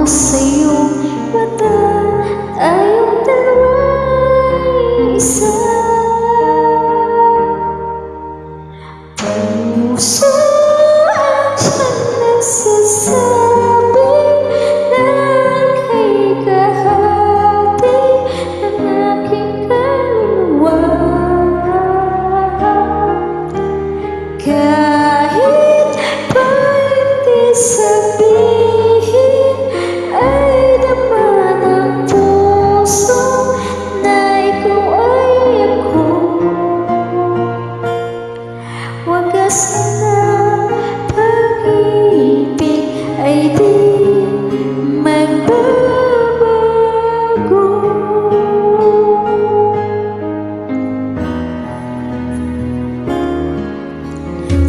sa iyong mata, tayong dalawa'y isa. Puso ang siyang nagsasabing na kay kahati ng aking kaluluwa. Kahit pa hindi sabihin, ay dama ng puso na ikaw ay ako. Wagas na pag-ibig ay di magbabago.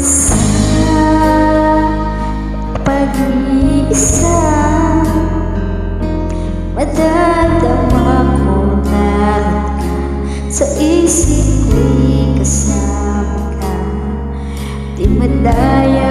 Sa pag-iisa, madadama ko naroon ka, sa isip ko'y kasama ka. Di madaya